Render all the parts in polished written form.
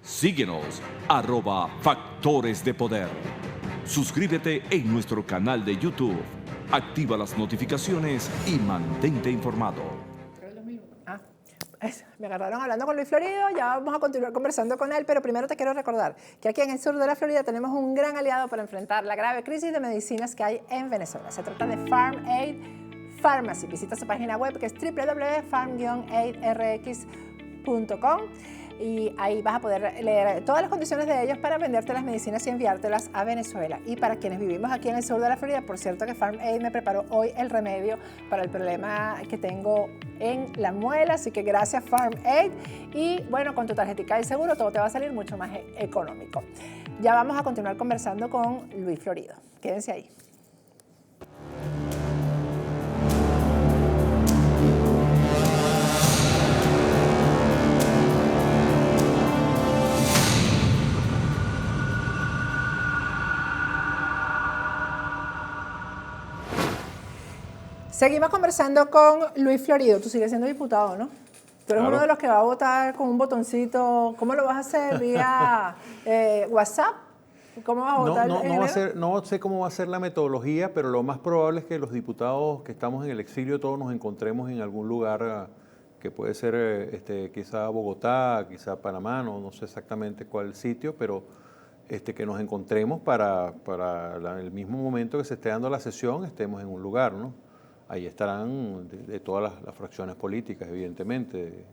Síguenos, @Factores de Poder. Suscríbete en nuestro canal de YouTube. Activa las notificaciones y mantente informado. Me agarraron hablando con Luis Florido, ya vamos a continuar conversando con él, pero primero te quiero recordar que aquí en el sur de la Florida tenemos un gran aliado para enfrentar la grave crisis de medicinas que hay en Venezuela. Se trata de Farm Aid Pharmacy. Visita su página web que es www.farm-aidrx.com y ahí vas a poder leer todas las condiciones de ellos para venderte las medicinas y enviártelas a Venezuela. Y para quienes vivimos aquí en el sur de la Florida, por cierto que Farm Aid me preparó hoy el remedio para el problema que tengo en la muela, así que gracias Farm Aid. Y bueno, con tu tarjetita de seguro todo te va a salir mucho más económico. Ya vamos a continuar conversando con Luis Florido. Quédense ahí. Seguimos conversando con Luis Florido. Tú sigues siendo diputado, ¿no? Tú eres uno de los que va a votar con un botoncito. ¿Cómo lo vas a hacer? ¿Vía WhatsApp? ¿Cómo vas a votar? No sé cómo va a ser la metodología, pero lo más probable es que los diputados que estamos en el exilio todos nos encontremos en algún lugar que puede ser quizá Bogotá, quizá Panamá, no sé exactamente cuál sitio, pero que nos encontremos para el mismo momento que se esté dando la sesión, estemos en un lugar, ¿no? Ahí estarán de todas las fracciones políticas, evidentemente,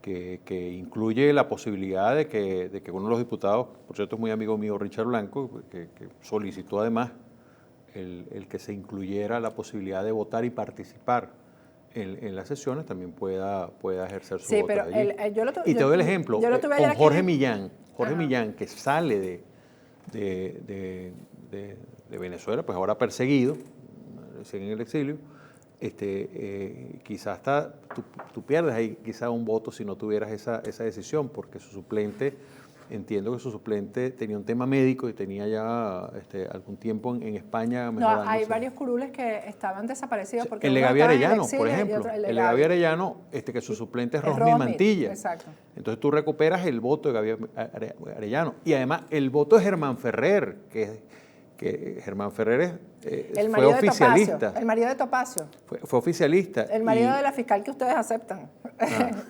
que incluye la posibilidad de que uno de los diputados, por cierto es muy amigo mío, Richard Blanco, que solicitó además el que se incluyera la posibilidad de votar y participar en las sesiones, también pueda ejercer su voto allí. Y te doy el ejemplo, con Jorge Millán, que sale de Venezuela, pues ahora perseguido, en el exilio, quizás hasta tú pierdes ahí quizás un voto si no tuvieras esa decisión, porque su suplente, entiendo que su suplente tenía un tema médico y tenía ya algún tiempo en España mejorándose. No, hay varios curules que estaban desaparecidos. Porque el Legaví Arellano, por ejemplo. El Legaví Arellano, que su suplente es Rosmi Mantilla. Exacto. Entonces tú recuperas el voto de Legaví Arellano. Y además el voto de Germán Ferrer, que Germán Ferrer fue oficialista. El marido de Topacio. Fue oficialista. El marido de la fiscal que ustedes aceptan,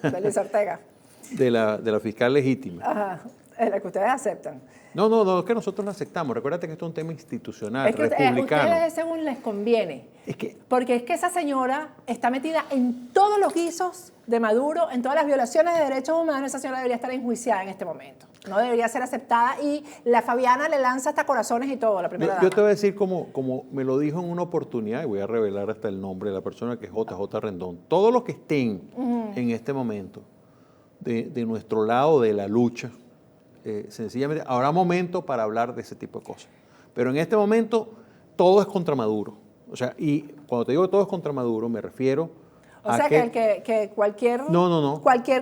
de Liz Ortega. De la fiscal legítima. Ajá, la que ustedes aceptan. No, es que nosotros la aceptamos. Recuérdate que esto es un tema institucional, es que republicano. Ustedes según les conviene. Porque es que esa señora está metida en todos los guisos de Maduro, en todas las violaciones de derechos humanos. Esa señora debería estar enjuiciada en este momento. No debería ser aceptada y la Fabiana le lanza hasta corazones y todo, la primera dama. Yo te voy a decir como me lo dijo en una oportunidad, y voy a revelar hasta el nombre de la persona, que es JJ Rendón. Todos los que estén en este momento de nuestro lado de la lucha, sencillamente habrá momento para hablar de ese tipo de cosas. Pero en este momento todo es contra Maduro. O sea, y cuando te digo que todo es contra Maduro, me refiero o sea, que cualquier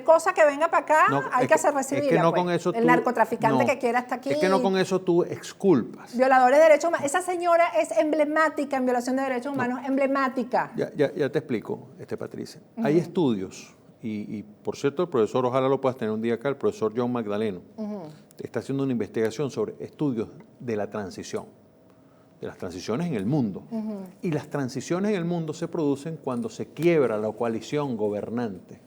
cosa que venga para acá hay que hacer recibida. Es que no con eso el narcotraficante que quiera estar aquí. Es que no con eso tú exculpas. Violadores de derechos humanos. Esa señora es emblemática en violación de derechos humanos, emblemática. Ya te explico, Patricia. Hay estudios, y por cierto, el profesor, ojalá lo puedas tener un día acá, el profesor John Magdaleno, está haciendo una investigación sobre estudios de la transición. De las transiciones en el mundo. Y las transiciones en el mundo se producen cuando se quiebra la coalición gobernante.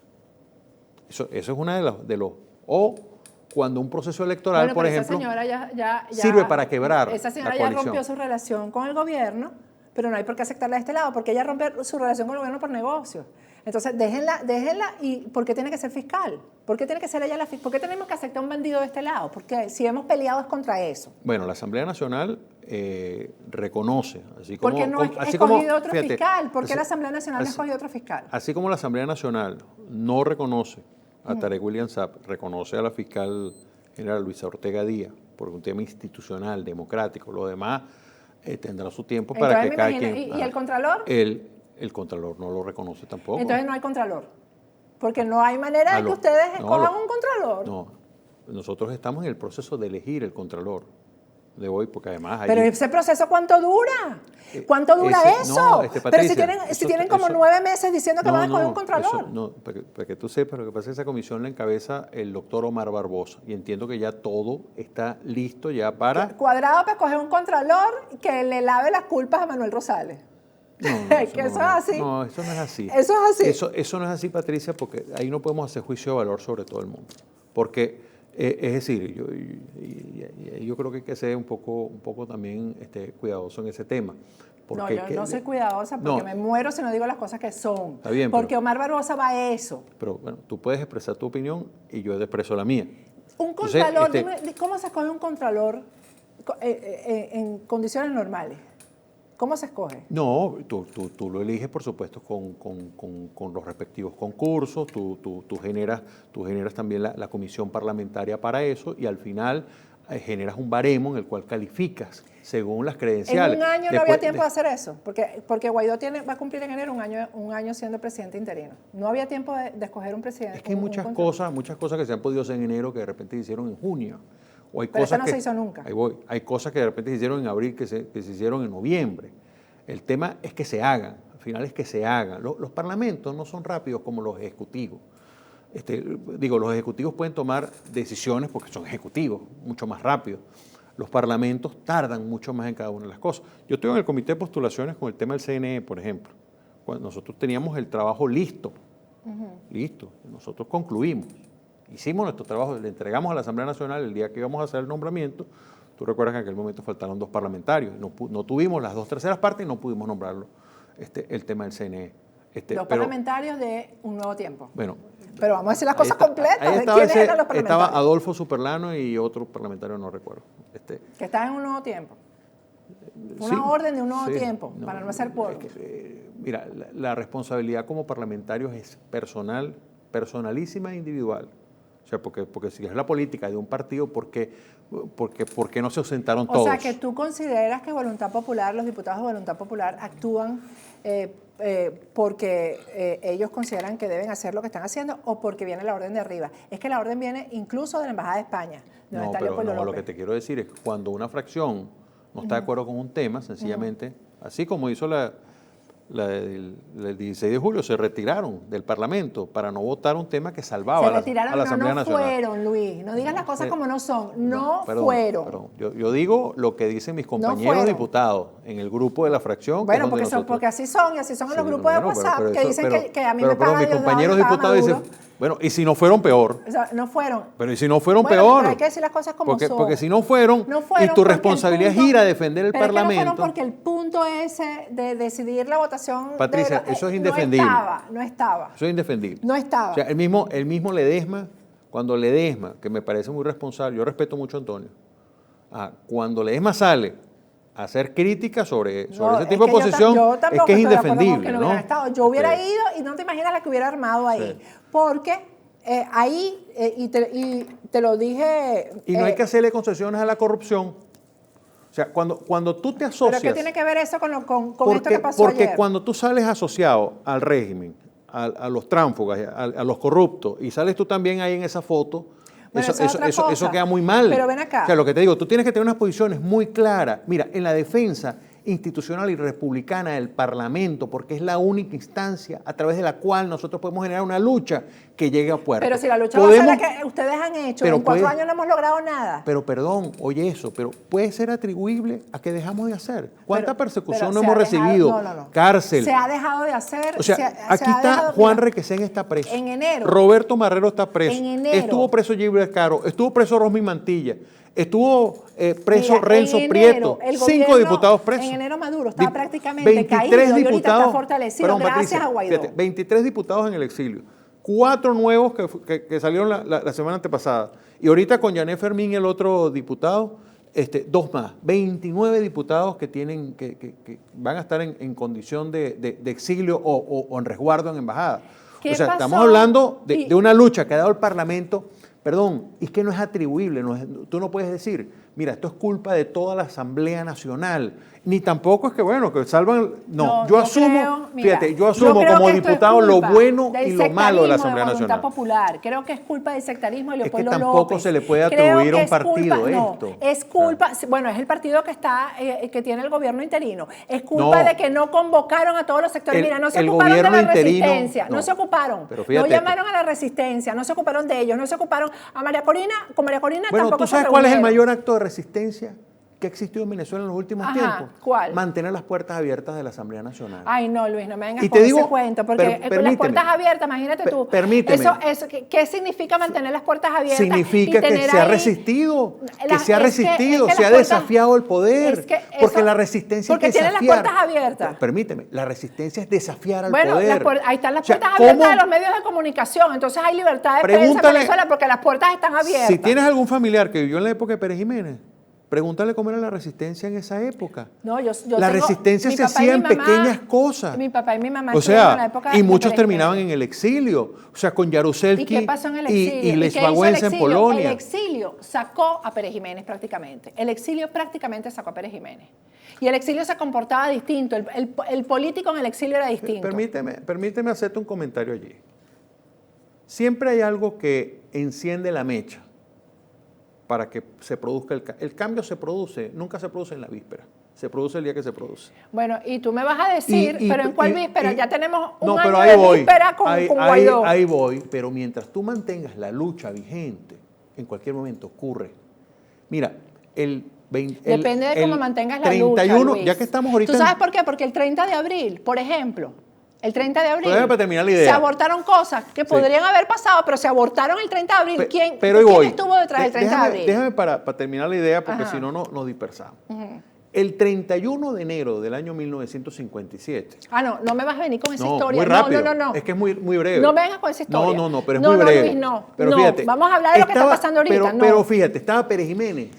Eso es una de los... O cuando un proceso electoral, por ejemplo, sirve para quebrar la coalición. Esa señora ya rompió su relación con el gobierno, pero no hay por qué aceptarla de este lado, porque ella rompe su relación con el gobierno por negocios. Entonces, déjenla, ¿y por qué tiene que ser fiscal? ¿Por qué tiene que ser ella la fiscal? ¿Por qué tenemos que aceptar a un bandido de este lado? Porque si hemos peleado es contra eso. Bueno, la Asamblea Nacional reconoce, así como... Porque no ha escogido otro fiscal. ¿Por qué la Asamblea Nacional no ha escogido otro fiscal? Así como la Asamblea Nacional no reconoce a Tarek William Saab, reconoce a la fiscal general Luisa Ortega Díaz, por un tema institucional, democrático, lo demás tendrá su tiempo. Entonces, para que cada quien... ¿Y el Contralor? El Contralor no lo reconoce tampoco. Entonces no hay Contralor. Porque no hay manera de que ustedes escojan un Contralor. No, nosotros estamos en el proceso de elegir el Contralor. de hoy, porque además... Pero ese proceso, ¿cuánto dura? ¿Cuánto dura eso? No, Pero Patricia, si tienen como 9 meses diciendo que van a escoger un contralor. No, para que tú sepas, lo que pasa es que esa comisión la encabeza el doctor Omar Barbosa, y entiendo que ya todo está listo ya para... Cuadrado para escoger un contralor que le lave las culpas a Manuel Rosales. No, que eso es así. No, eso no es así. Eso es así. Eso no es así, Patricia, porque ahí no podemos hacer juicio de valor sobre todo el mundo. Porque, es decir, yo creo que hay que ser un poco también cuidadoso en ese tema. Porque no, yo no soy cuidadosa porque me muero si no digo las cosas que son. Está bien, porque Omar Barbosa va a eso. Pero bueno, tú puedes expresar tu opinión y yo expreso la mía. Un contralor, ¿cómo se escoge un contralor en condiciones normales? ¿Cómo se escoge? No, tú lo eliges, por supuesto, con los respectivos concursos, tú generas también la comisión parlamentaria para eso y al final generas un baremo en el cual calificas según las credenciales. En un año no había tiempo de hacer eso, porque Guaidó va a cumplir en enero un año siendo presidente interino. No había tiempo de escoger un presidente. Es que hay muchas cosas que se han podido hacer en enero que de repente se hicieron en junio. O hay Pero cosas eso no se hizo nunca. Ahí voy. Hay cosas que de repente se hicieron en abril que se hicieron en noviembre. El tema es que se hagan, al final es que se hagan. Los parlamentos no son rápidos como los ejecutivos. Los ejecutivos pueden tomar decisiones porque son ejecutivos, mucho más rápido. Los parlamentos tardan mucho más en cada una de las cosas. Yo estoy en el comité de postulaciones con el tema del CNE, por ejemplo. Cuando nosotros teníamos el trabajo listo, nosotros concluimos. Hicimos nuestro trabajo, le entregamos a la Asamblea Nacional el día que íbamos a hacer el nombramiento. Tú recuerdas que en aquel momento faltaron 2 parlamentarios. No tuvimos las 2/3 partes y no pudimos nombrarlo, el tema del CNE. 2 parlamentarios de Un Nuevo Tiempo. Bueno. Pero vamos a decir las cosas completas. Ahí ¿Quiénes eran los parlamentarios? Estaba Adolfo Superlano y otro parlamentario, no recuerdo. Que estaban en Un Nuevo Tiempo. Una orden de Un Nuevo Tiempo, para no hacer quórum. Mira, la responsabilidad como parlamentarios es personalísima e individual. O sea, porque si es la política de un partido, ¿por qué no se ausentaron todos? O sea, que tú consideras que Voluntad Popular, los diputados de Voluntad Popular actúan porque ellos consideran que deben hacer lo que están haciendo o porque viene la orden de arriba. Es que la orden viene incluso de la Embajada de España, donde está Leopoldo López. Lo que te quiero decir es que cuando una fracción no está de acuerdo con un tema, sencillamente, así como hizo el 16 de julio, se retiraron del Parlamento para no votar un tema que salvaba a la Asamblea Nacional. No fueron, Luis. No digas las cosas como no son. No fueron. Perdón. Yo digo lo que dicen mis compañeros diputados en el grupo de la fracción. Bueno, porque así son, y así son en los grupos de WhatsApp, que dicen que a mí me pagan. Mis compañeros diputados dicen, bueno, y si no fueron peor. O sea, no fueron. Pero y si no fueron peor. Pero hay que decir las cosas como son. Porque si no fueron y tu responsabilidad es ir a defender el Parlamento. No fueron porque el punto ese de decidir la votación. Patricia, eso es indefendible. No estaba. Eso es indefendible. No estaba. O sea, el mismo Ledesma, cuando Ledesma, que me parece muy responsable, yo respeto mucho a Antonio, cuando Ledesma sale a hacer críticas sobre ese tipo de posición, es que es indefendible. Yo hubiera ido y no te imaginas la que hubiera armado ahí. Sí. Porque ahí, y te lo dije... Y no hay que hacerle concesiones a la corrupción. O sea, cuando tú te asocias... ¿Pero qué tiene que ver eso con esto que pasó ayer? Porque cuando tú sales asociado al régimen, a los tránsfugas, a los corruptos, y sales tú también ahí en esa foto... Bueno, eso queda muy mal. Pero ven acá. O sea, lo que te digo, tú tienes que tener unas posiciones muy claras. Mira, en la defensa institucional y republicana del Parlamento, porque es la única instancia a través de la cual nosotros podemos generar una lucha que llegue a puerto. Pero si la lucha va a ser la que ustedes han hecho, en 4 años no hemos logrado nada. Pero perdón, oye eso, pero puede ser atribuible a que dejamos de hacer. ¿Cuánta persecución no hemos recibido? No. Cárcel. Se ha dejado de hacer. O sea, aquí está Juan Requesén está preso. En enero. Roberto Marrero está preso. En enero. Estuvo preso Gilbert Caro, estuvo preso Rosmi Mantilla. Estuvo preso Renzo Prieto, 5 diputados presos. En enero Maduro estaba prácticamente caído y ahorita está fortalecido gracias a Guaidó. Fíjate, 23 diputados en el exilio, 4 nuevos que salieron la semana antepasada. Y ahorita con Yané Fermín, el otro diputado, 2 más. 29 diputados que van a estar en condición de exilio o en resguardo en embajada. O sea, estamos hablando de una lucha que ha dado el Parlamento. Perdón, es que no es atribuible, tú no puedes decir, mira, esto es culpa de toda la Asamblea Nacional. Ni tampoco es que, bueno, que salvan... No, yo no asumo, creo, mira, fíjate, yo asumo creo como que esto es diputado lo culpa bueno del y lo malo de la sectarismo Asamblea voluntad Nacional. popular. Creo que es culpa del sectarismo y Es que Leopoldo tampoco López. se le puede Creo atribuir a que un es partido culpa, esto. es culpa, bueno, es el partido que está, que tiene el gobierno interino. Es culpa de que no convocaron a todos los sectores. Mira, no se ocuparon de la resistencia, no se ocuparon. Pero fíjate, no llamaron a la resistencia, no se ocuparon de ellos, no se ocuparon a María Corina, con María Corina bueno, tampoco ¿tú se sabes cuál es el reunieron. mayor acto de resistencia que ha existido en Venezuela en los últimos tiempos? ¿Cuál? Mantener las puertas abiertas de la Asamblea Nacional. Ay, no, Luis, no me vengas Y con te digo, ese cuento, porque con las puertas abiertas, imagínate tú. Permíteme. ¿Qué significa mantener las puertas abiertas? Significa que se ha resistido, se ha desafiado el poder, porque la resistencia porque es desafiar. tienen las puertas abiertas. Permíteme, la resistencia es desafiar al bueno, poder. Ahí están las O sea, puertas abiertas de los medios de comunicación, entonces hay libertad de prensa en Venezuela porque las puertas están abiertas. Si tienes algún familiar que vivió en la época de Pérez Jiménez, pregúntale cómo era la resistencia en esa época. No, la resistencia se hacía en pequeñas cosas. Mi papá y mi mamá o sea, en la época y muchos terminaban en el exilio. O sea, con Jaruzelski ¿Y qué pasó en el exilio? y Lech Wałęsa en Polonia. El exilio sacó a Pérez Jiménez prácticamente. El exilio prácticamente sacó a Pérez Jiménez. Y el exilio se comportaba distinto. El político en el exilio era distinto. Permíteme hacerte un comentario allí. Siempre hay algo que enciende la mecha para que se produzca el cambio. Nunca se produce en la víspera, se produce el día que se produce. Bueno, y tú me vas a decir, pero ¿en cuál víspera? Ya tenemos un año pero de víspera con Guaidó. Ahí voy, pero mientras tú mantengas la lucha vigente, en cualquier momento ocurre. Mira, depende de cómo mantengas la 31, lucha, Luis. Ya que estamos ahorita... ¿Tú sabes por qué? Porque el 30 de abril, por ejemplo, el 30 de abril, para terminar la idea, se abortaron cosas que podrían haber pasado, pero se abortaron el 30 de abril. ¿Quién estuvo detrás del 30 de abril? Déjame para terminar la idea, porque si no, nos dispersamos. El 31 de enero del año 1957. No me vas a venir con esa historia. Muy rápido. No. Es que es muy breve. No me vengas con esa historia. No, pero es muy breve. Luis, no. Pero fíjate, vamos a hablar de lo que está pasando ahorita. Pero fíjate, estaba Pérez Jiménez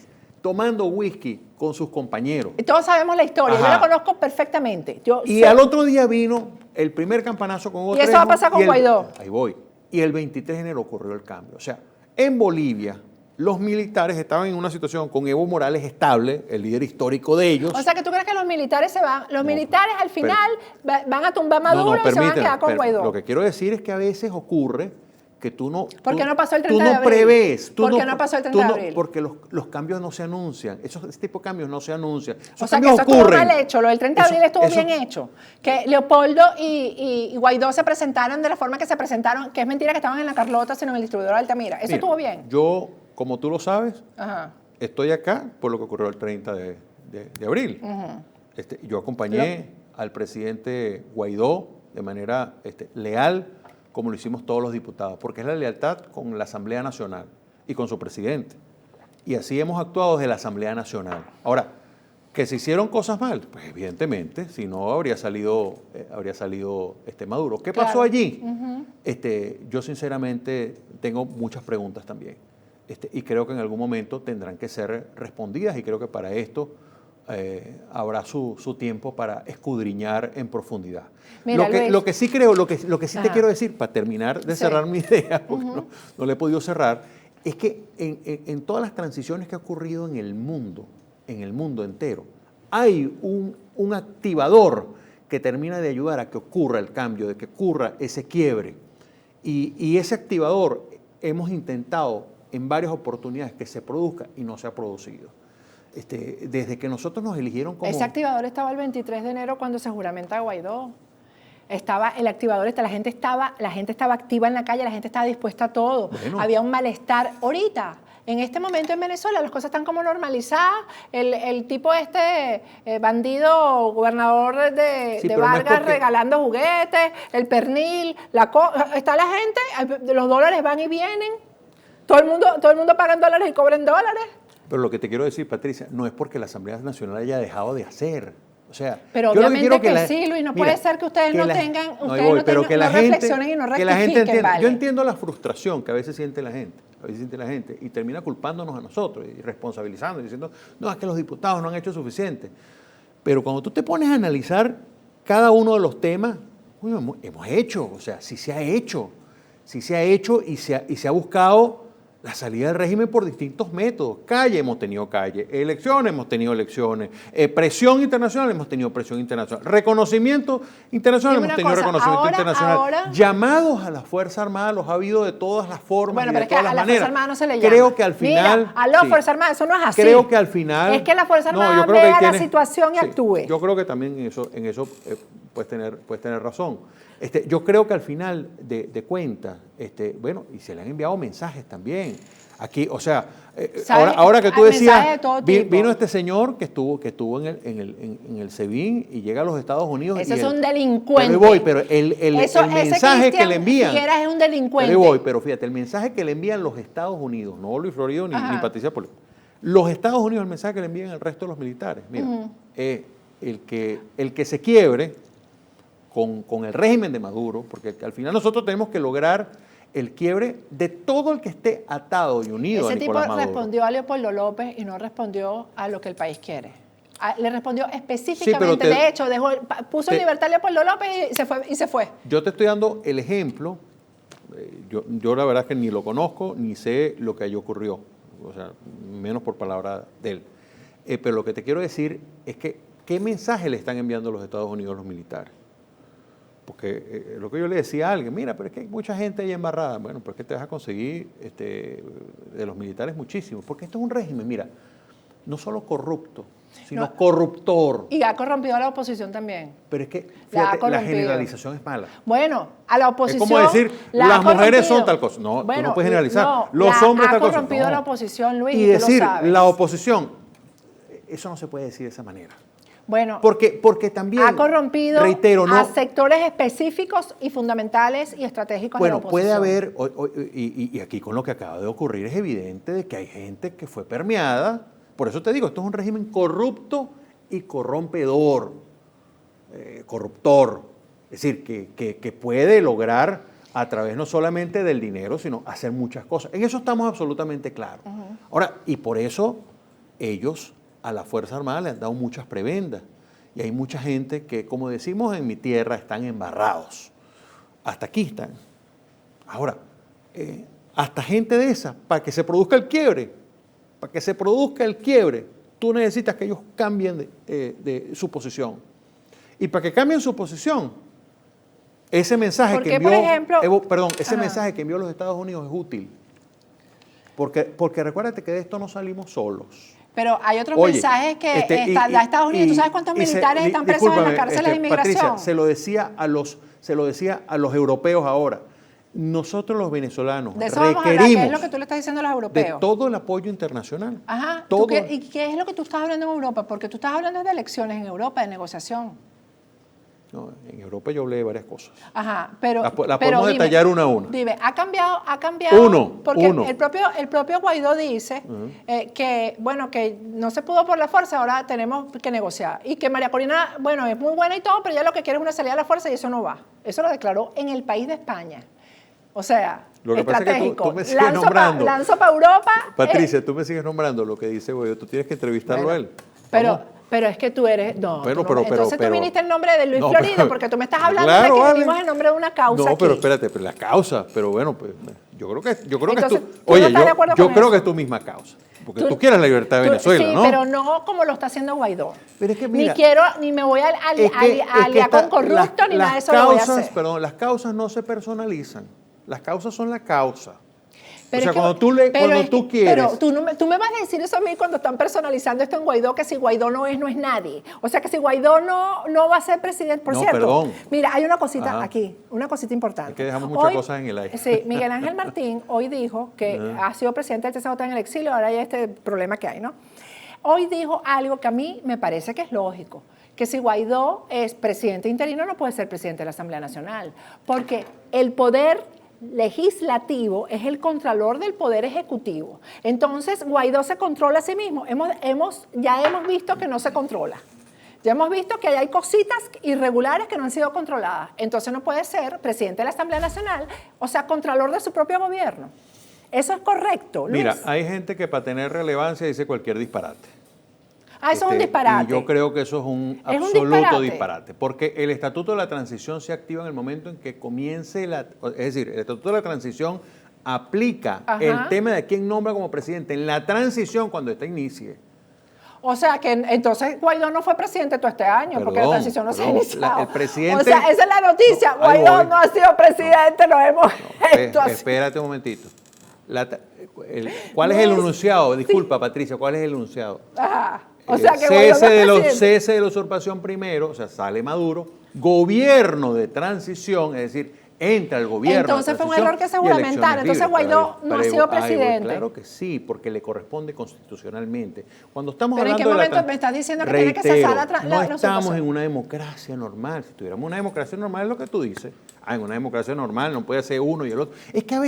tomando whisky con sus compañeros. Todos sabemos la historia, yo la conozco perfectamente. Al otro día vino el primer campanazo con otro. Y eso va a pasar con Guaidó. Ahí voy. Y el 23 de enero ocurrió el cambio. O sea, en Bolivia, los militares estaban en una situación con Evo Morales estable, el líder histórico de ellos. O sea, que tú crees que los militares se van, militares al final van a tumbar a Maduro y se van a quedar con Guaidó. Lo que quiero decir es que a veces ocurre que tú no... ¿Por qué no pasó el 30 de abril? Prevés. ¿Por qué no pasó el 30 de abril? Porque los cambios no se anuncian. Ese tipo de cambios no se anuncian. O sea, que eso estuvo mal hecho. Lo del 30 de abril estuvo bien hecho. Que Leopoldo y Guaidó se presentaron de la forma que se presentaron, que es mentira que estaban en la Carlota, sino en el distribuidor de Altamira. Eso estuvo bien. Yo, como tú lo sabes, estoy acá por lo que ocurrió el 30 de abril. Yo acompañé al presidente Guaidó de manera leal, como lo hicimos todos los diputados, porque es la lealtad con la Asamblea Nacional y con su presidente. Y así hemos actuado desde la Asamblea Nacional. Ahora, que se hicieron cosas mal, pues evidentemente, si no habría salido Maduro. ¿Qué pasó allí? Yo sinceramente tengo muchas preguntas también. Y creo que en algún momento tendrán que ser respondidas, y creo que para esto habrá su tiempo para escudriñar en profundidad. Mira, lo que sí creo, lo que sí te quiero decir, para terminar de cerrar mi idea, porque no la he podido cerrar, es que en todas las transiciones que ha ocurrido en el mundo entero, hay un activador que termina de ayudar a que ocurra el cambio, de que ocurra ese quiebre. Y ese activador hemos intentado en varias oportunidades que se produzca y no se ha producido. Desde que nosotros nos eligieron como... Ese activador estaba el 23 de enero cuando se juramenta Guaidó. Estaba el activador, la gente estaba activa en la calle, la gente estaba dispuesta a todo. Bueno. Había un malestar. Ahorita, en este momento en Venezuela, las cosas están como normalizadas. El tipo bandido, gobernador de Vargas, regalando juguetes, el pernil, está la gente, los dólares van y vienen. Todo el mundo paga en dólares y cobra en dólares. Pero lo que te quiero decir, Patricia, no es porque la Asamblea Nacional haya dejado de hacer. O sea, pero obviamente que sí, Luis, no puede ser que ustedes no reflexionen y no rectifiquen, Yo entiendo la frustración que a veces siente la gente, y termina culpándonos a nosotros y responsabilizando y diciendo, no, es que los diputados no han hecho suficiente. Pero cuando tú te pones a analizar cada uno de los temas, bueno, hemos hecho, o sea, sí se ha hecho y se ha buscado la salida del régimen por distintos métodos. Calle, hemos tenido calle. Elecciones, hemos tenido elecciones. Presión internacional, hemos tenido presión internacional. Reconocimiento internacional, Dime hemos una tenido cosa, reconocimiento internacional. ahora- Llamados a la Fuerza Armada los ha habido de todas las formas Bueno, y pero de es que todas a las la maneras. Fuerza Armada no se le llama. Creo que al final... Mira, aló, sí. Fuerza Armada, eso no es así. Creo que al final... Es que la Fuerza Armada yo creo que vea ahí la tienes- situación y sí, actúe. Yo creo que también en eso puedes tener razón. Yo creo que al final de cuentas, bueno, y se le han enviado mensajes también. Aquí, o sea, ¿Sabes? ahora que tú Hay mensajes decías, de todo tipo. vino este señor que estuvo en el SEBIN y llega a los Estados Unidos. Ese y es él- un delincuente. Pero el Ese mensaje que Cristian le envían... Figueras es un delincuente. Pero fíjate, el mensaje que le envían los Estados Unidos, no Luis Florido ni Ajá. Patricia Poli, los Estados Unidos, el mensaje que le envían al resto de los militares, mira, el que se quiebre con el régimen de Maduro, porque al final nosotros tenemos que lograr el quiebre de todo el que esté atado y unido Ese a tipo Nicolás Maduro. respondió a Leopoldo López y no respondió a lo que el país quiere. Le respondió Sí, específicamente, pero de hecho, puso en te- libertad a Leopoldo López y se fue. Yo te estoy dando el ejemplo, yo la verdad es que ni lo conozco, ni sé lo que allí ocurrió, o sea, menos por palabra de él. Pero lo que te quiero decir es que, ¿qué mensaje le están enviando los Estados Unidos a los militares? Porque lo que yo le decía a alguien, mira, pero es que hay mucha gente ahí embarrada. Bueno, pero es que te vas a conseguir de los militares muchísimo, porque esto es un régimen, mira, no solo corrupto, sino No. corruptor. Y ha corrompido a la oposición también. Pero es que, La ha fíjate, la corrompido. generalización es mala. Bueno, a la Es oposición. como decir, la ha las mujeres son corrompido. tal cosa. No, tú Bueno, no puedes generalizar. no, Los hombres tal ha cosa. corrompido No. a la oposición, Luis, Y y tú lo decir, sabes. la oposición, eso no se puede decir de esa manera. Bueno, Porque también, ha corrompido reitero, no, a sectores específicos y fundamentales y estratégicos de la bueno, oposición. puede haber, y aquí con lo que acaba de ocurrir es evidente de que hay gente que fue permeada. Por eso te digo, esto es un régimen corrupto y corrompedor, corruptor. Es decir, que puede lograr a través no solamente del dinero, sino hacer muchas cosas. En eso estamos absolutamente claros. Ahora, y por eso ellos a la Fuerza Armada le han dado muchas prebendas. Y hay mucha gente que, como decimos en mi tierra, están embarrados. Hasta aquí están. Ahora, hasta gente de esa, para que se produzca el quiebre, tú necesitas que ellos cambien de su posición. Y para que cambien su posición, ese mensaje ¿Por que qué, envió, por ejemplo? ese Ajá. mensaje que envió los Estados Unidos es útil. Porque recuérdate que de esto no salimos solos. Pero hay otros Oye, mensajes que y- da Estados Unidos. ¿Tú sabes cuántos militares están presos en las discúlpame, cárceles de inmigración? Patricia, se lo decía a los europeos ahora. Nosotros los venezolanos De eso vamos a hablar. ¿Qué es requerimos lo que tú le estás diciendo a los de europeos? todo el apoyo internacional. Ajá. Todo. ¿Y qué es lo que tú estás hablando en Europa? Porque tú estás hablando de elecciones en Europa, de negociación. No, en Europa yo hablé de varias cosas. Ajá, pero... Las pero podemos dime, detallar una a una. Dime, ha cambiado... Porque Uno. el propio Guaidó dice que, bueno, que no se pudo por la fuerza, ahora tenemos que negociar. Y que María Corina, bueno, es muy buena y todo, pero ya lo que quiere es una salida a la fuerza y eso no va. Eso lo declaró en el país de España. O sea, Lo que pasa es que estratégico. tú me sigues nombrando. Lanzo para Europa. Patricia, tú me sigues nombrando lo que dice Guaidó. Tú tienes que entrevistarlo a él. Vamos. Pero es que tú eres... No, Bueno, tú no- entonces tú viniste en nombre de Luis no, Florido, pero- porque tú me estás hablando Claro, de que vale. venimos en nombre de una causa No, aquí. pero espérate, pero la causa, pero bueno, pues yo creo que es Entonces, tu, ¿tú no estás de acuerdo yo con creo eso? que es tu misma causa, porque tú quieres la libertad de Venezuela, sí, ¿no? pero no como lo está haciendo Guaidó. Pero es que mira, ni me voy a Es que aliar con corrupto, ni nada de eso lo voy a hacer. Perdón, las causas no se personalizan, las causas son la causa. Pero o sea, es que- cuando tú quieres... Pero tú me vas a decir eso a mí cuando están personalizando esto en Guaidó, que si Guaidó no es nadie. O sea, que si Guaidó no va a ha presidente. Por No, cierto, perdón. mira, hay una cosita Ajá. aquí, una cosita importante. Es que dejamos muchas cosas en el aire. Sí, Miguel Ángel Martín hoy dijo que ha sido presidente del TCJ en el exilio, ahora hay este problema que hay, ¿no? Hoy dijo algo que a mí me parece que es lógico, que si Guaidó es presidente interino no puede ser presidente de la Asamblea Nacional, porque el poder legislativo es el contralor del poder ejecutivo. Entonces, Guaidó se controla a sí mismo. Ya hemos visto que no se controla. Ya hemos visto que hay cositas irregulares que no han sido controladas. Entonces, no puede ser presidente de la Asamblea Nacional, o sea, contralor de su propio gobierno. Eso es correcto, Luis. Mira, hay gente que para tener relevancia dice cualquier disparate. Eso es un disparate. Y yo creo que eso es un Es un absoluto disparate. disparate, porque el Estatuto de la Transición se activa en el momento en que comience es decir, el Estatuto de la Transición aplica Ajá. el tema de quién nombra como presidente en la transición cuando esta inicie. O sea que entonces Guaidó no fue presidente todo este año, porque la Perdón, transición no se ha perdón, iniciado. el presidente- O sea, esa es la noticia. No, ahí Guaidó voy. no ha sido presidente, lo hemos hecho así. Espérate un momentito. ¿Cuál es el enunciado? Disculpa, Patricia, ¿cuál es el enunciado? Ajá. O sea que Guaidó no es presidente. Cese de la usurpación primero, o sea, sale Maduro, gobierno de transición, es decir, entra el gobierno. Entonces de fue un transición error que se y juramentaron. elecciones Entonces libres. Guaidó Pero no ha ahí sido voy, presidente. claro que sí, porque le corresponde constitucionalmente. Cuando estamos Pero ¿en hablando qué de la momento me estás diciendo que tiene que reitero, cesar la no estamos usurpación? en una democracia normal. Si tuviéramos una democracia normal es lo que tú dices. En una democracia normal no puede ser uno y el otro. Es que a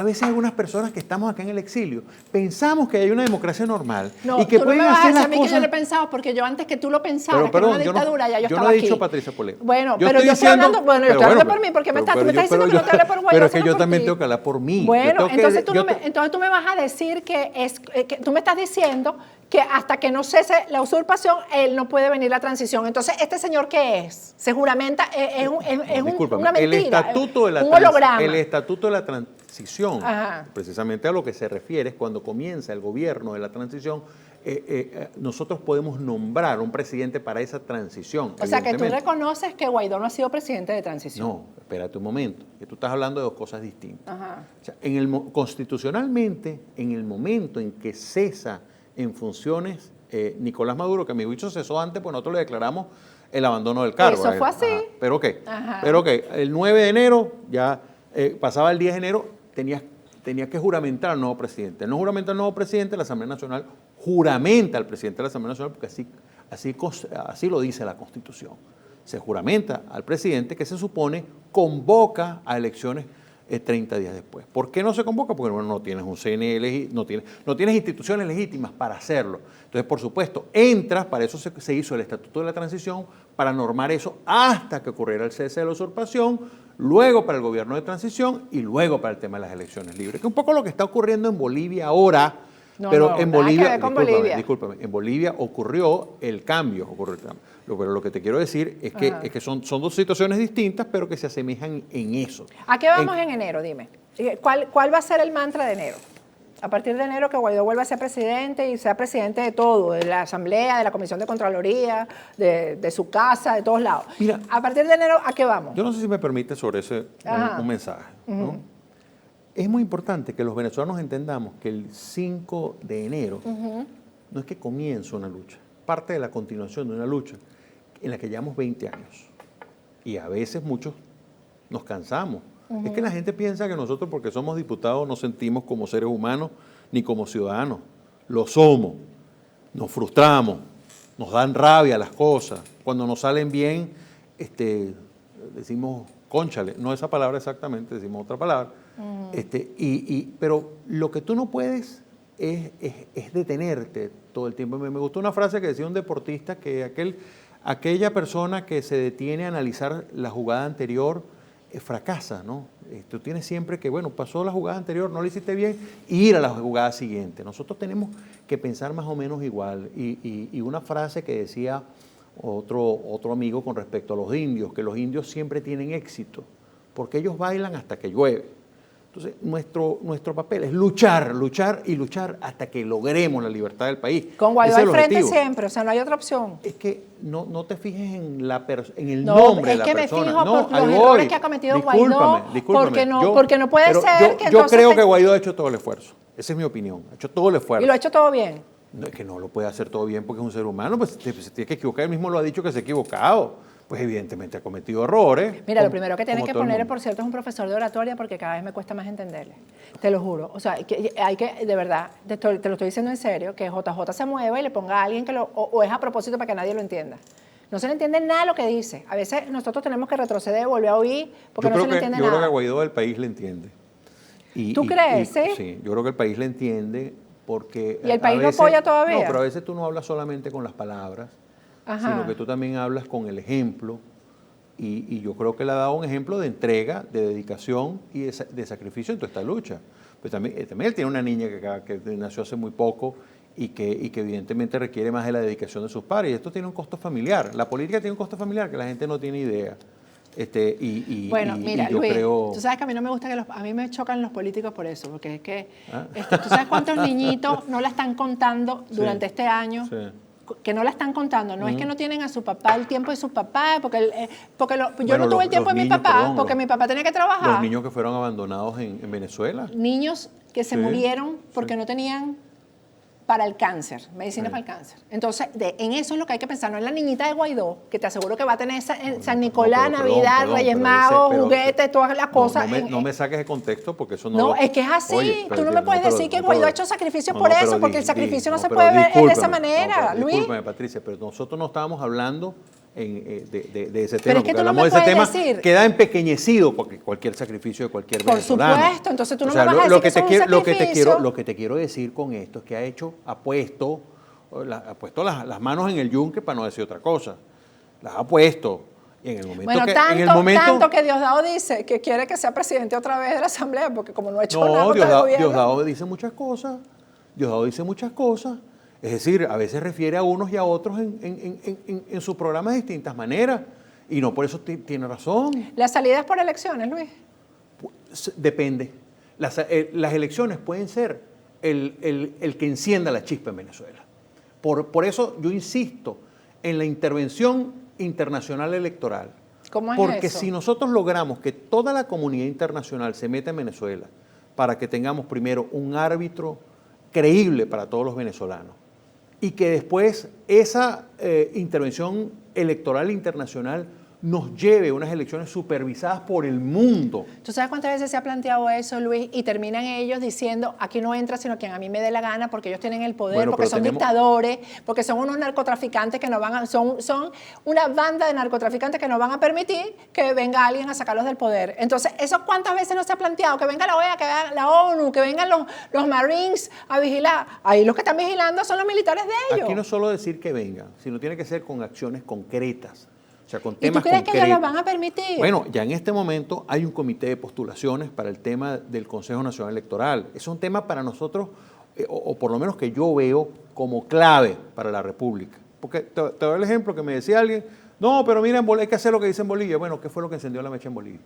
veces algunas personas que estamos acá en el exilio pensamos que hay una democracia normal No, y que tú no pueden me vas a hacer decir las a mí que yo cosas. lo he pensado, porque yo antes que tú lo pensaras, Pero, que era perdón, una dictadura, ya yo no estaba he aquí. dicho Patricia Polet. Bueno, Yo pero yo estoy hablando, bueno, yo pero estoy hablando bueno, por mí, porque pero- tú me pero estás diciendo yo- que no te hable por Guaidó, Pero es que sino yo por también ti. tengo que hablar por mí. Yo Bueno, tengo que- entonces yo te- entonces tú me vas a decir que tú me estás diciendo que hasta que no cese la usurpación, él no puede venir la transición. Entonces, ¿este señor qué es? Se juramenta, es Discúlpame, una mentira, el estatuto de la un holograma. El estatuto de la transición, Ajá. precisamente a lo que se refiere es cuando comienza el gobierno de la transición, nosotros podemos nombrar un presidente para esa transición. O sea, que tú evidentemente. reconoces que Guaidó no ha sido presidente de transición. No, espérate un momento, que tú estás hablando de dos cosas distintas. Ajá. O sea, constitucionalmente, en el momento en que cesa en funciones Nicolás Maduro, que mi dicho cesó antes, pues nosotros le declaramos el abandono del cargo. Eso fue así. Ajá. Pero qué, Ajá. pero qué, el 9 de enero, ya pasaba el 10 de enero, tenía que juramentar al nuevo presidente. No juramenta al nuevo presidente, la Asamblea Nacional juramenta al presidente de la Asamblea Nacional, porque así lo dice la Constitución. Se juramenta al presidente que se supone convoca a elecciones 30 días después. ¿Por qué no se convoca? Porque bueno, no tienes un CNE, no tienes instituciones legítimas para hacerlo. Entonces, por supuesto, para eso se hizo el Estatuto de la Transición, para normar eso hasta que ocurriera el cese de la usurpación, luego para el gobierno de transición y luego para el tema de las elecciones libres, que es un poco lo que está ocurriendo en Bolivia ahora. No, Pero no, en nada que Bolivia, ver con Bolivia. discúlpame, en Bolivia ocurrió el cambio, pero lo que te quiero decir es que son dos situaciones distintas, pero que se asemejan en eso. ¿A qué vamos en enero? Dime. ¿Cuál va a ser el mantra de enero? A partir de enero que Guaidó vuelva a ser presidente y sea presidente de todo, de la Asamblea, de la Comisión de Contraloría, de su casa, de todos lados. Mira, a partir de enero, ¿a qué vamos? Yo no sé si me permite sobre ese un mensaje. ¿no? Es muy importante que los venezolanos entendamos que el 5 de enero no es que comienza una lucha, parte de la continuación de una lucha en la que llevamos 20 años. Y a veces muchos nos cansamos. Es que la gente piensa que nosotros, porque somos diputados, nos sentimos como seres humanos ni como ciudadanos. Lo somos. Nos frustramos, nos dan rabia las cosas. Cuando nos salen bien, decimos, cónchale, no esa palabra exactamente, decimos otra palabra. Pero lo que tú no puedes es detenerte todo el tiempo. Me gustó una frase que decía un deportista, que aquella persona que se detiene a analizar la jugada anterior fracasa, ¿no? Tú tienes siempre que, bueno, pasó la jugada anterior, no lo hiciste bien, ir a la jugada siguiente. Nosotros tenemos que pensar más o menos igual. Y una frase que decía otro amigo con respecto a los indios, que los indios siempre tienen éxito, porque ellos bailan hasta que llueve. Entonces, nuestro papel es luchar hasta que logremos la libertad del país. Con Guaidó Ese es al el frente objetivo. siempre, o sea, no hay otra opción. Es que no te fijes en el nombre de la persona. Es que me fijo por los ahí errores voy. que ha cometido Guaidó, Discúlpame. porque no puede Pero ser que yo entonces creo que Guaidó ha hecho todo el esfuerzo. Esa es mi opinión. Ha hecho todo el esfuerzo. Y lo ha hecho todo bien. No, es que no lo puede hacer todo bien porque es un ser humano, pues se tiene que equivocar. Él mismo lo ha dicho que se ha equivocado. Pues evidentemente ha cometido errores. Mira, lo primero que tienes que todo el poner, mundo. por cierto, es un profesor de oratoria, porque cada vez me cuesta más entenderle. Te lo juro. O sea, hay que de verdad, te lo estoy diciendo en serio, que JJ se mueva y le ponga a alguien que o es a propósito para que nadie lo entienda. No se le entiende nada lo que dice. A veces nosotros tenemos que retroceder, volver a oír, porque no se le entiende Yo creo que nada. a Guaidó el país le entiende. ¿Tú crees, sí? Sí, yo creo que el país le entiende porque... ¿Y el país a lo veces- apoya todavía? No, pero a veces tú no hablas solamente con las palabras, Ajá. sino que tú también hablas con el ejemplo. Y yo creo que le ha dado un ejemplo de entrega, de dedicación y de sacrificio en toda esta lucha. Pues también él tiene una niña que nació hace muy poco y que evidentemente requiere más de la dedicación de sus padres. Y esto tiene un costo familiar. La política tiene un costo familiar que la gente no tiene idea. Bueno, mira, yo Luis, creo... tú sabes que a mí no me gusta a mí me chocan los políticos por eso, porque es que, tú sabes cuántos niñitos no la están contando durante este año, Sí. que no la están contando, no es que no tienen a su papá el tiempo de su papá, yo Bueno, no tuve el tiempo de mi niños, papá, perdón, porque mi papá tenía que trabajar. Los niños que fueron abandonados en Venezuela. Niños que se Sí, murieron porque no tenían para el cáncer, medicina Sí. para el cáncer. Entonces, en eso es lo que hay que pensar, no en la niñita de Guaidó, que te aseguro que va a tener San Nicolás, Navidad, Reyes Magos, juguetes, todas las cosas. No me saques de contexto porque eso no... No, es que es así. Oye, Tú no me puedes decir que Guaidó ha hecho sacrificios por eso, porque el sacrificio no se puede ver de esa manera, Luis. Discúlpame, Patricia, pero nosotros no estábamos hablando de ese tema. Pero es que porque tú no hablamos me de ese tema, puedes decir- queda empequeñecido porque cualquier sacrificio de cualquier Por venezolano. supuesto, entonces tú no O sea, me vas a decir que eso es un sacrificio. lo que te quiero decir con esto es que ha puesto las manos en el yunque, para no decir otra cosa. Las ha puesto. Y en el momento Bueno, tanto que Diosdado dice que quiere que sea presidente otra vez de la Asamblea, porque como no ha hecho nada contra el gobierno. Diosdado dice muchas cosas. Diosdado dice muchas cosas. Es decir, a veces refiere a unos y a otros en sus programas de distintas maneras. Y no por eso tiene razón. ¿Las salidas por elecciones, Luis? Depende. Las elecciones pueden ser el que encienda la chispa en Venezuela. Por eso yo insisto en la intervención internacional electoral. ¿Cómo es Porque eso? si nosotros logramos que toda la comunidad internacional se meta en Venezuela para que tengamos primero un árbitro creíble para todos los venezolanos y que después esa intervención electoral internacional nos lleve a unas elecciones supervisadas por el mundo. ¿Tú sabes cuántas veces se ha planteado eso, Luis? Y terminan ellos diciendo, aquí no entra sino quien a mí me dé la gana, porque ellos tienen el poder, Bueno, porque pero son dictadores, porque son unos narcotraficantes que no van a, son una banda de narcotraficantes que no van a permitir que venga alguien a sacarlos del poder. Entonces, ¿eso cuántas veces no se ha planteado? Que venga la OEA, que venga la ONU, que vengan los Marines a vigilar. Ahí los que están vigilando son los militares de ellos. Aquí no es solo decir que vengan, sino tiene que ser con acciones concretas. O sea, con ¿Y tú temas crees que concretos. ellos los van a permitir? Bueno, ya en este momento hay un comité de postulaciones para el tema del Consejo Nacional Electoral. Es un tema para nosotros, o por lo menos que yo veo como clave para la República. Porque te doy el ejemplo que me decía alguien, no, pero mira, hay que hacer lo que dice en Bolivia. Bueno, ¿qué fue lo que encendió la mecha en Bolivia?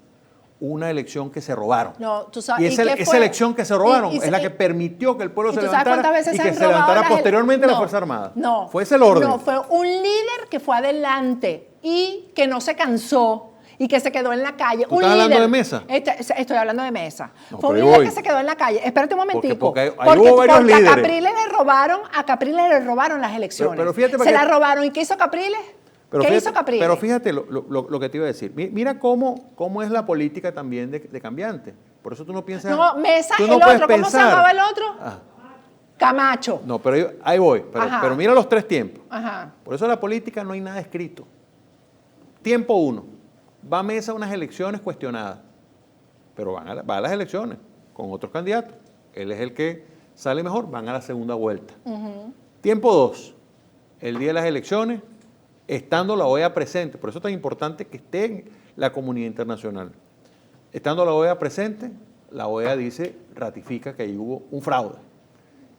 Una elección que se robaron. No, tú sabes, y esa elección que se robaron es la que permitió que el pueblo se levantara y que se levantara posteriormente la Fuerza Armada. No. Fue ese el orden. No, fue un líder que fue adelante y que no se cansó y que se quedó en la calle. ¿Tú estás hablando de Mesa? Estoy hablando de Mesa. No, fue un pero líder voy. que se quedó en la calle. Espérate un momentico. Porque ahí hubo varios líderes. A Capriles le robaron las elecciones. Pero fíjate se las robaron. ¿Y qué hizo Capriles? ¿Qué hizo Capriles? Pero fíjate lo que te iba a decir. Mira cómo es la política también de cambiante. Por eso tú no piensas... No, Mesa, tú el no puedes otro. ¿Cómo se pensar. llamaba el otro? Ah, Camacho. no, pero ahí voy. Pero mira los tres tiempos. Ajá. Por eso en la política no hay nada escrito. Tiempo 1. Va Mesa a unas elecciones cuestionadas. Pero va a las elecciones con otros candidatos. Él es el que sale mejor. Van a la segunda vuelta. Tiempo 2. El día de las elecciones, estando la OEA presente. Por eso es tan importante que esté en la comunidad internacional. Estando la OEA presente, la OEA ratifica que ahí hubo un fraude.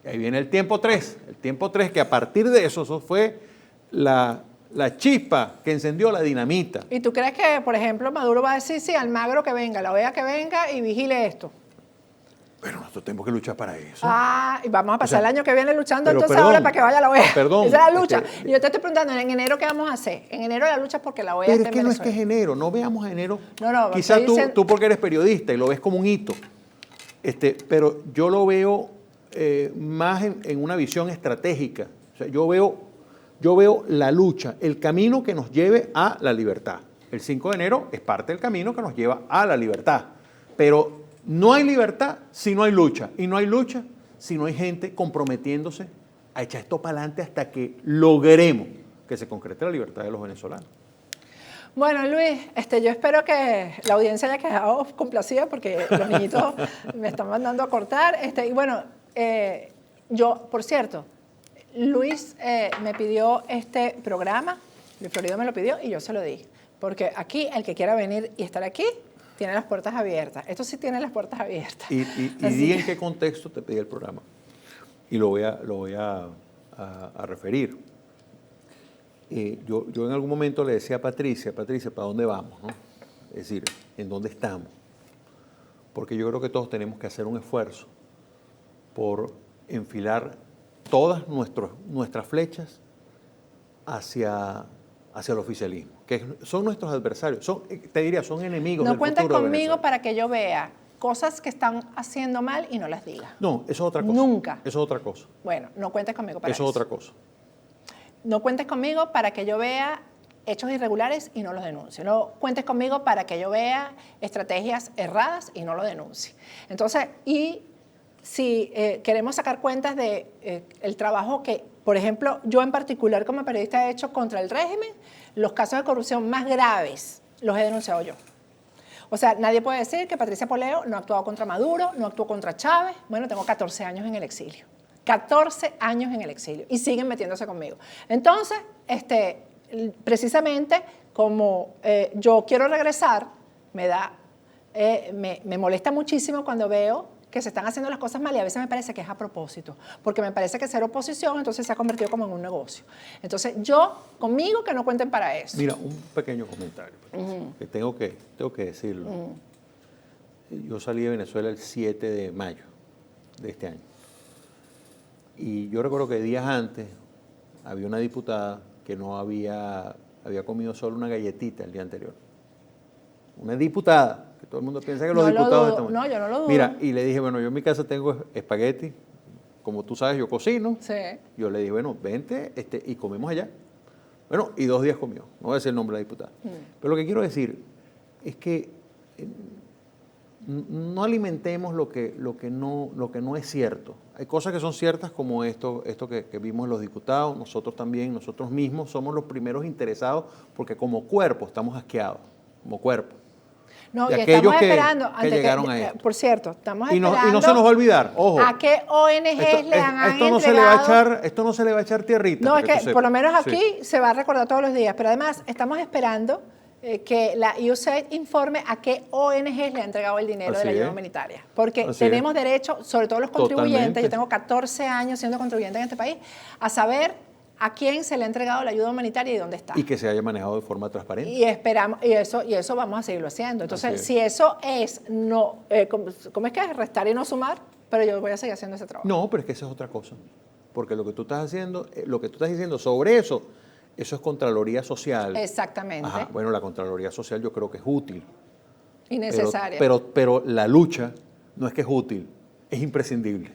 Y ahí viene el tiempo 3. El tiempo 3 que a partir de eso fue la chispa que encendió la dinamita. ¿Y tú crees que, por ejemplo, Maduro va a decir, sí, Almagro que venga, la OEA que venga y vigile esto? Pero nosotros tenemos que luchar para eso. Y vamos a pasar el año que viene luchando pero entonces perdón, ahora para que vaya la OEA. Perdón. Esa es la lucha. Y yo te estoy preguntando, ¿en enero qué vamos a hacer? En enero la lucha es porque la OEA Pero esté es que en no es que Venezuela. es enero, no veamos enero. No, Quizás estoy diciendo- tú porque eres periodista y lo ves como un hito. Pero yo lo veo más en una visión estratégica. O sea, yo veo la lucha, el camino que nos lleve a la libertad. El 5 de enero es parte del camino que nos lleva a la libertad. Pero no hay libertad si no hay lucha. Y no hay lucha si no hay gente comprometiéndose a echar esto para adelante hasta que logremos que se concrete la libertad de los venezolanos. Bueno, Luis, yo espero que la audiencia haya quedado complacida porque los niñitos me están mandando a cortar. Y bueno, yo, por cierto, Luis me pidió este programa, Luis Florido me lo pidió y yo se lo di. Porque aquí, el que quiera venir y estar aquí, tiene las puertas abiertas. Esto sí tiene las puertas abiertas. Y di en qué contexto te pedí el programa. Y lo voy a referir. Yo en algún momento le decía a Patricia, ¿para dónde vamos? ¿No? es decir, en dónde estamos. Porque yo creo que todos tenemos que hacer un esfuerzo por enfilar todas nuestras flechas hacia el oficialismo, que son nuestros adversarios, te diría, son enemigos No del cuentes futuro de conmigo Venezuela. para que yo vea cosas que están haciendo mal y no las diga. No, eso es otra cosa. Nunca. Eso es otra cosa. Bueno, no cuentes conmigo para eso. Eso es otra cosa. No cuentes conmigo para que yo vea hechos irregulares y no los denuncie. No cuentes conmigo para que yo vea estrategias erradas y no lo denuncie. Entonces, y si queremos sacar cuentas de el trabajo que, por ejemplo, yo en particular como periodista he hecho contra el régimen, los casos de corrupción más graves los he denunciado yo. O sea, nadie puede decir que Patricia Poleo no ha actuado contra Maduro, no actuó contra Chávez. Bueno, tengo 14 años en el exilio. 14 años en el exilio y siguen metiéndose conmigo. Entonces, precisamente como yo quiero regresar, me molesta muchísimo cuando veo que se están haciendo las cosas mal y a veces me parece que es a propósito, porque me parece que ser oposición entonces se ha convertido como en un negocio. Entonces conmigo que no cuenten para eso. Mira, un pequeño comentario, que tengo que decirlo. Yo salí de Venezuela el 7 de mayo de este año. Y yo recuerdo que días antes había una diputada que no había comido solo una galletita el día anterior. Una diputada, que todo el mundo piensa que los diputados están... No, yo no lo dudo. Mira, y le dije, bueno, yo en mi casa tengo espagueti, como tú sabes, yo cocino. Sí. Yo le dije, bueno, vente y comemos allá. Bueno, y 2 días comió. No voy a decir el nombre de la diputada. Pero lo que quiero decir es que no alimentemos lo que no es cierto. Hay cosas que son ciertas como esto que vimos los diputados, nosotros también, nosotros mismos somos los primeros interesados porque como cuerpo estamos asqueados, como cuerpo. No, de y aquellos estamos esperando, que llegaron a esto. por cierto, estamos Y esperando no se nos va a olvidar, ojo. a qué ONGs le han esto no entregado. esto no se le va a echar tierrita. No, es para tú que por lo sepas. menos aquí Sí. se va a recordar todos los días, pero además estamos esperando que la USAID informe a qué ONGs le ha entregado el dinero de Así la ayuda es. humanitaria. Porque Así tenemos derecho, sobre todo los contribuyentes, Totalmente. yo tengo 14 años siendo contribuyente en este país, a saber a quién se le ha entregado la ayuda humanitaria y dónde está. Y que se haya manejado de forma transparente. Y esperamos, y eso vamos a seguirlo haciendo. Entonces, Así es. si eso es no, ¿cómo es que es? Restar y no sumar, pero yo voy a seguir haciendo ese trabajo. No, pero es que esa es otra cosa. Porque lo que tú estás haciendo, lo que tú estás diciendo sobre eso es Contraloría Social. Exactamente. Ajá, bueno, la Contraloría Social yo creo que es útil. Y necesaria. Pero la lucha no es que es útil, es imprescindible.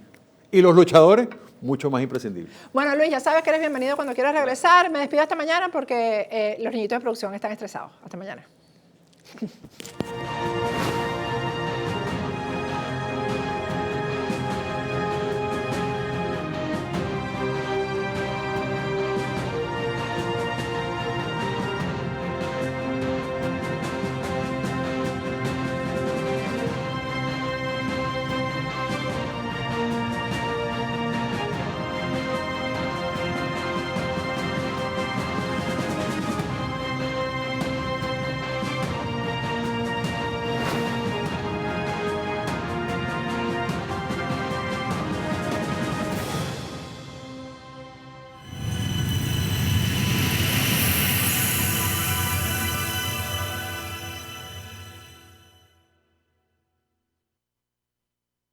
Y los luchadores, mucho más imprescindibles. Bueno, Luis, ya sabes que eres bienvenido cuando quieras regresar. Me despido hasta mañana porque los niñitos de producción están estresados. Hasta mañana.